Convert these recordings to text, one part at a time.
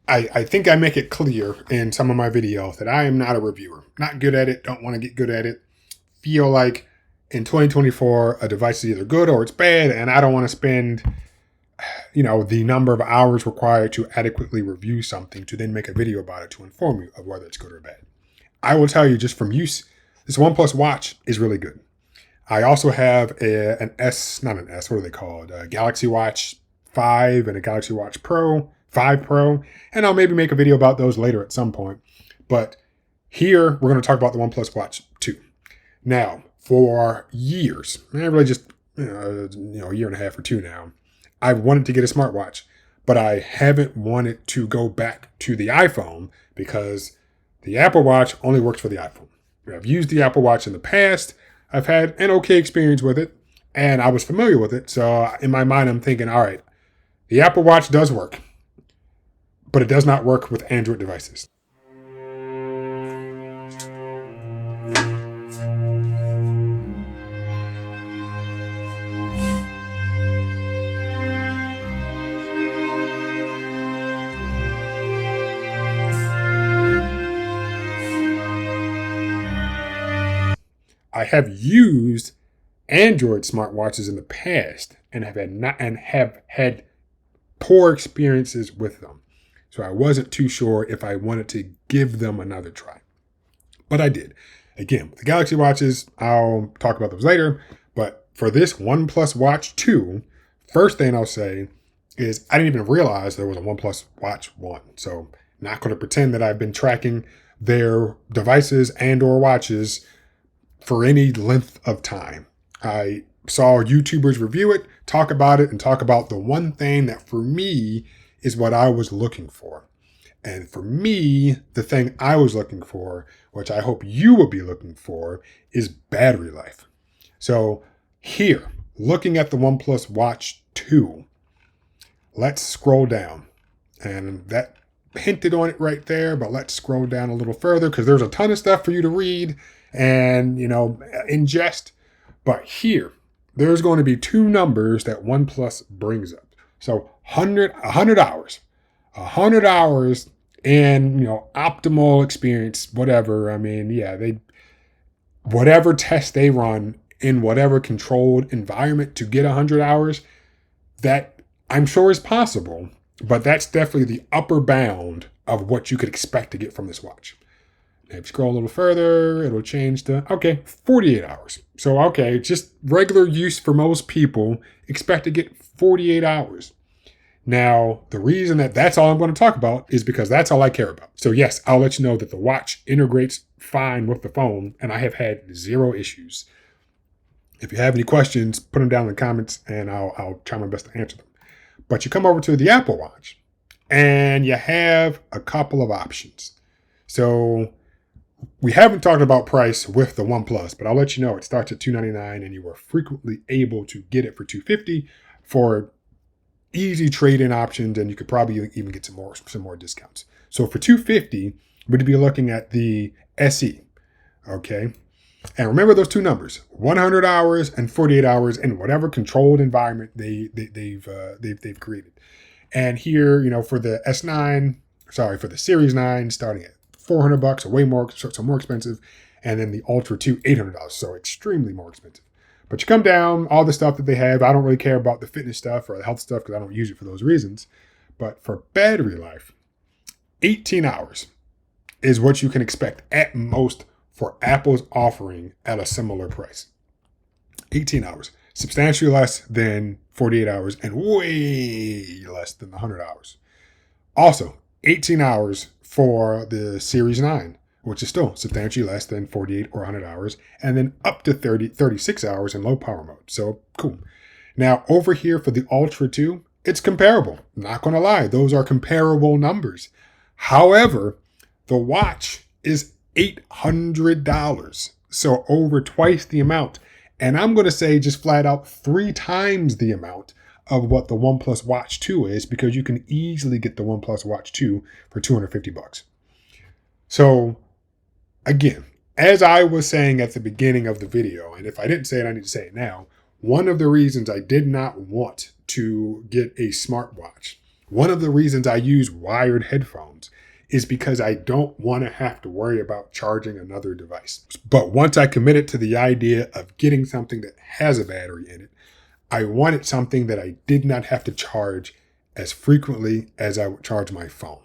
I think I make it clear in some of my videos that I am not a reviewer. Not good at it, don't want to get good at it. Feel like in 2024, a device is either good or it's bad, and I don't want to spend, the number of hours required to adequately review something to then make a video about it to inform you of whether it's good or bad. I will tell you just from use, this OnePlus watch is really good. I also have an S, not an S, what are they called? A Galaxy Watch 5 and a Galaxy Watch Pro, 5 Pro, and I'll maybe make a video about those later at some point. But here, we're going to talk about the OnePlus Watch 2. Now, for years, really just a year and a half or two now, I've wanted to get a smartwatch, but I haven't wanted to go back to the iPhone because the Apple Watch only works for the iPhone. I've used the Apple Watch in the past. I've had an okay experience with it, and I was familiar with it. So in my mind, I'm thinking, all right, the Apple Watch does work, but it does not work with Android devices. I have used Android smartwatches in the past and have had poor experiences with them. So I wasn't too sure if I wanted to give them another try. But I did. Again, with the Galaxy Watches, I'll talk about those later. But for this OnePlus Watch 2, first thing I'll say is I didn't even realize there was a OnePlus Watch 1. So not going to pretend that I've been tracking their devices and or watches for any length of time. I saw YouTubers review it, talk about it, and talk about the one thing that for me is what I was looking for. And for me, the thing I was looking for, which I hope you will be looking for, is battery life. So here, looking at the OnePlus Watch 2, let's scroll down. And that hinted on it right there, but let's scroll down a little further because there's a ton of stuff for you to read and, ingest. But here, there's going to be two numbers that OnePlus brings up. So 100 hours. 100 hours in, optimal experience, whatever. I mean, whatever test they run in whatever controlled environment to get 100 hours, that I'm sure is possible. But that's definitely the upper bound of what you could expect to get from this watch. If you scroll a little further, it'll change to, 48 hours. So, just regular use for most people, expect to get 48 hours. Now, the reason that that's all I'm going to talk about is because that's all I care about. So yes, I'll let you know that the watch integrates fine with the phone, and I have had zero issues. If you have any questions, put them down in the comments, and I'll try my best to answer them. But you come over to the Apple Watch, and you have a couple of options. So we haven't talked about price with the OnePlus, but I'll let you know it starts at $299, and you are frequently able to get it for $250 for easy trade-in options, and you could probably even get some more discounts. So for $250, we'd be looking at the SE. Okay, and remember those two numbers: 100 hours and 48 hours in whatever controlled environment they've created. And here, for the for the Series 9, starting at $400, or way more, so more expensive, and then the Ultra 2, $800, so extremely more expensive. But you come down, all the stuff that they have, I don't really care about the fitness stuff or the health stuff because I don't use it for those reasons. But for battery life, 18 hours is what you can expect at most for Apple's offering at a similar price. 18 hours, substantially less than 48 hours and way less than 100 hours. Also, 18 hours for the Series 9, which is still substantially less than 48 or 100 hours, and then up to 36 hours in low power mode. So cool. Now over here for the Ultra 2, it's comparable. Not going to lie, those are comparable numbers. However, the watch is $800, so over twice the amount. And I'm going to say just flat out 3 times the amount of what the OnePlus Watch 2 is, because you can easily get the OnePlus Watch 2 for $250. So again, as I was saying at the beginning of the video, and if I didn't say it, I need to say it now, one of the reasons I did not want to get a smartwatch One of the reasons I use wired headphones is because I don't want to have to worry about charging another device. But once I committed to the idea of getting something that has a battery in it, I wanted something that I did not have to charge as frequently as I would charge my phone.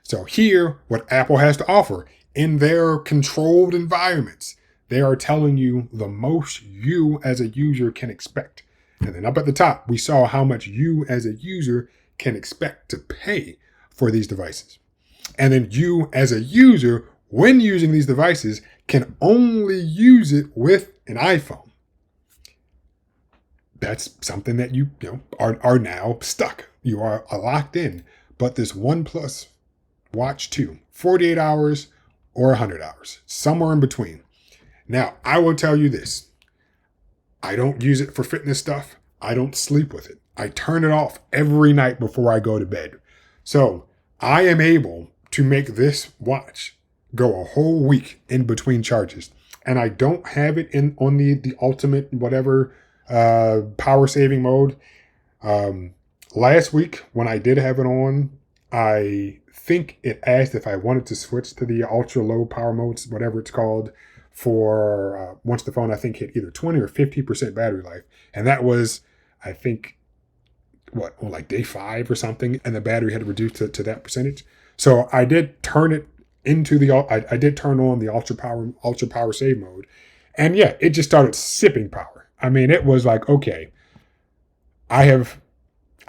So here, what Apple has to offer in their controlled environments, they are telling you the most you as a user can expect. And then up at the top, we saw how much you as a user can expect to pay for these devices. And then you as a user, when using these devices, can only use it with an iPhone. That's something that you are now stuck. You are locked in. But this OnePlus Watch 2, 48 hours or 100 hours, somewhere in between. Now, I will tell you this. I don't use it for fitness stuff. I don't sleep with it. I turn it off every night before I go to bed. So I am able to make this watch go a whole week in between charges. And I don't have it on the ultimate whatever power saving mode. Last week when I did have it on, I think it asked if I wanted to switch to the ultra low power modes, whatever it's called, for once the phone I think hit either 20 or 50% battery life. And that was, I think, like day 5 or something, and the battery had reduced to that percentage. So I did turn it into I did turn on the ultra power save mode, and yeah, it just started sipping power. I mean, it was like, okay, I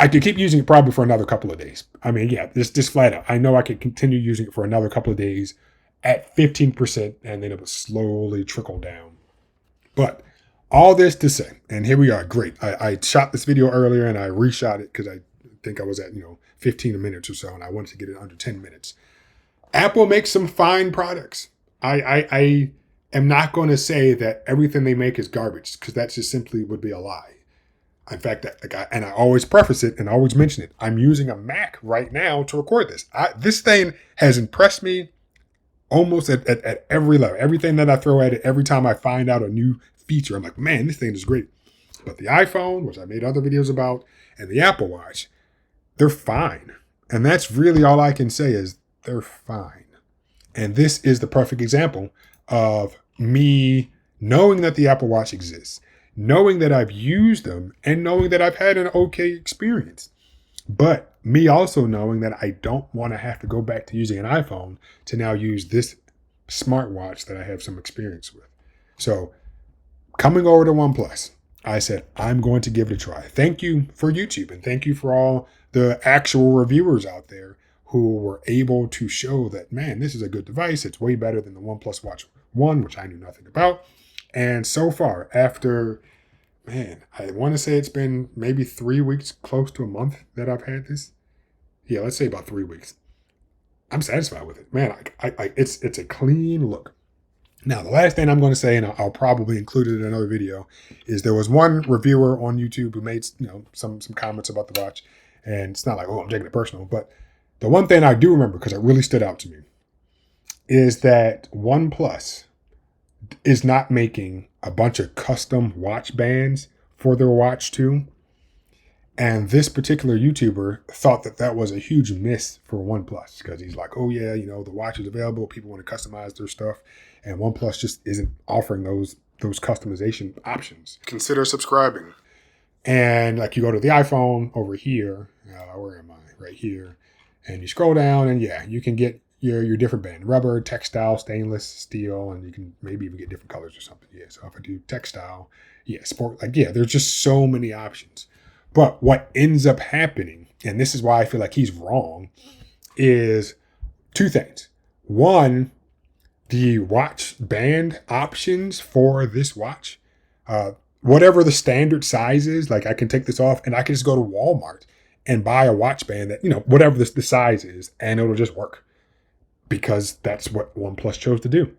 could keep using it probably for another couple of days. I mean, yeah, just flat out, I know I could continue using it for another couple of days at 15%, and then it would slowly trickle down. But all this to say, and here we are, great. I shot this video earlier and I reshot it because I think I was at 15 minutes or so, and I wanted to get it under 10 minutes. Apple makes some fine products. I am not going to say that everything they make is garbage, because that just simply would be a lie. In fact, I always preface it and always mention it. I'm using a Mac right now to record this. This thing has impressed me almost at every level. Everything that I throw at it, every time I find out a new feature, I'm like, man, this thing is great. But the iPhone, which I made other videos about, and the Apple Watch, they're fine. And that's really all I can say is they're fine. And this is the perfect example of me knowing that the Apple Watch exists, knowing that I've used them, and knowing that I've had an okay experience. But me also knowing that I don't want to have to go back to using an iPhone to now use this smartwatch that I have some experience with. So coming over to OnePlus, I said, I'm going to give it a try. Thank you for YouTube, and thank you for all the actual reviewers out there who were able to show that, man, this is a good device. It's way better than the OnePlus Watch 1, which I knew nothing about. And so far, after, man, I want to say it's been maybe 3 weeks, close to a month that I've had this. Yeah, let's say about 3 weeks. I'm satisfied with it. Man, it's a clean look. Now, the last thing I'm going to say, and I'll probably include it in another video, is there was one reviewer on YouTube who made some comments about the watch. And it's not like, oh, I'm taking it personal. But the one thing I do remember, because it really stood out to me, is that OnePlus is not making a bunch of custom watch bands for their Watch 2. And this particular YouTuber thought that that was a huge miss for OnePlus, because he's like, oh yeah, the watch is available. People want to customize their stuff. And OnePlus just isn't offering those customization options. Consider subscribing. And like you go to the iPhone over here, where am I? Right here. And you scroll down and yeah, you can get your different band, rubber, textile, stainless, steel, and you can maybe even get different colors or something. Yeah, so if I do textile, yeah, sport, there's just so many options. But what ends up happening, and this is why I feel like he's wrong, is two things. One, the watch band options for this watch, whatever the standard size is, like I can take this off and I can just go to Walmart and buy a watch band that, whatever the size is, and it'll just work, because that's what OnePlus chose to do.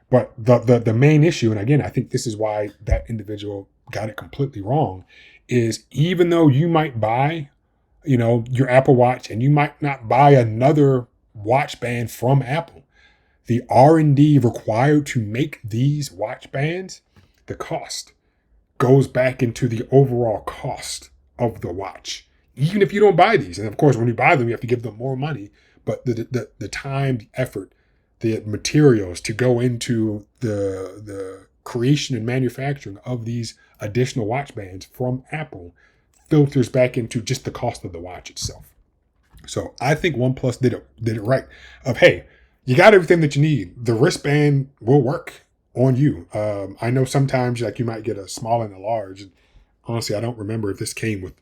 But the main issue, and again, I think this is why that individual got it completely wrong, is even though you might buy, your Apple Watch, and you might not buy another watch band from Apple, the R&D required to make these watch bands, the cost goes back into the overall cost of the watch. even if you don't buy these. And of course, when you buy them, you have to give them more money. But the time, the effort, the materials to go into the creation and manufacturing of these additional watch bands from Apple filters back into just the cost of the watch itself. So I think OnePlus did it right. Of hey, you got everything that you need. The wristband will work on you. I know sometimes like you might get a small and a large. And honestly, I don't remember if this came with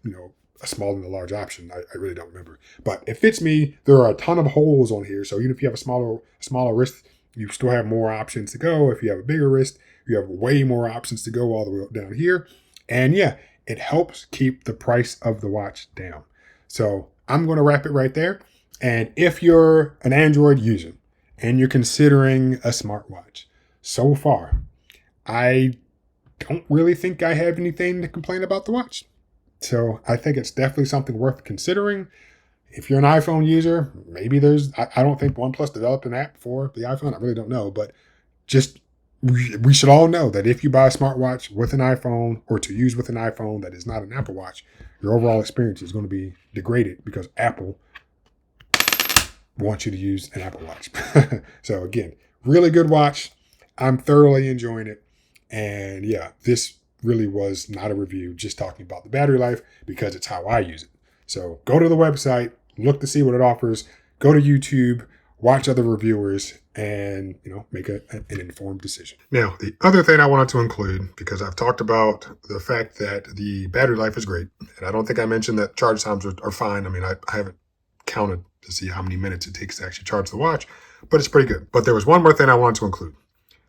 a small and a large option. I really don't remember. But it fits me. There are a ton of holes on here, so even if you have a smaller wrist, you still have more options to go. If you have a bigger wrist, you have way more options to go all the way up down here. And yeah, it helps keep the price of the watch down. So I'm going to wrap it right there. And if you're an Android user and you're considering a smartwatch, so far, I don't really think I have anything to complain about the watch. So I think it's definitely something worth considering. If you're an iPhone user, maybe I don't think OnePlus developed an app for the iPhone. I really don't know. But just we should all know that if you buy a smartwatch with an iPhone or to use with an iPhone that is not an Apple Watch, your overall experience is going to be degraded because Apple wants you to use an Apple Watch. So again, really good watch. I'm thoroughly enjoying it. And yeah, this really was not a review, just talking about the battery life because it's how I use it. So go to the website, look to see what it offers, go to YouTube, watch other reviewers, and make an informed decision. Now, the other thing I wanted to include, because I've talked about the fact that the battery life is great, and I don't think I mentioned that charge times are fine. I mean, I haven't counted to see how many minutes it takes to actually charge the watch, but it's pretty good. But there was one more thing I wanted to include.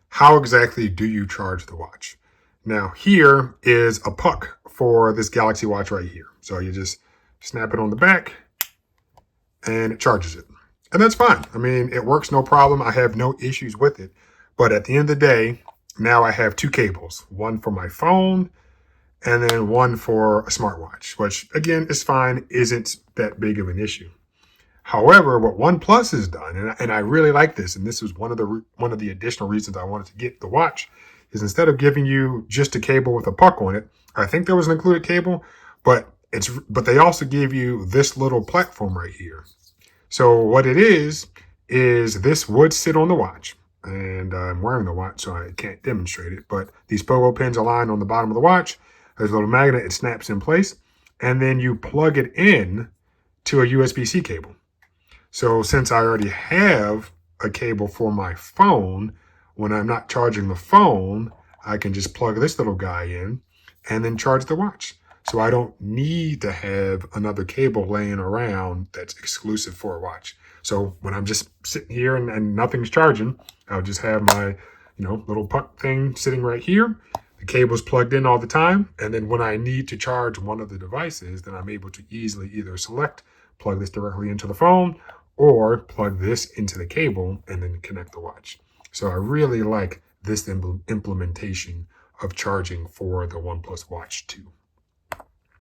How exactly do you charge the watch? Now, here is a puck for this Galaxy Watch right here. So you just snap it on the back and it charges it. And that's fine. I mean, it works no problem. I have no issues with it. But at the end of the day, now I have two cables, one for my phone and then one for a smartwatch, which again is fine, isn't that big of an issue. However, what OnePlus has done, and I really like this, and this was one of the additional reasons I wanted to get the watch, is instead of giving you just a cable with a puck on it, I think there was an included cable, but they also give you this little platform right here. So what it is this would sit on the watch, and I'm wearing the watch, so I can't demonstrate it, but these pogo pins align on the bottom of the watch. There's a little magnet, it snaps in place, and then you plug it in to a USB-C cable. So since I already have a cable for my phone, when I'm not charging the phone, I can just plug this little guy in and then charge the watch. So I don't need to have another cable laying around that's exclusive for a watch. So when I'm just sitting here and nothing's charging, I'll just have my little puck thing sitting right here. The cable's plugged in all the time. And then when I need to charge one of the devices, then I'm able to easily either plug this directly into the phone, or plug this into the cable and then connect the watch. So I really like this implementation of charging for the OnePlus Watch 2.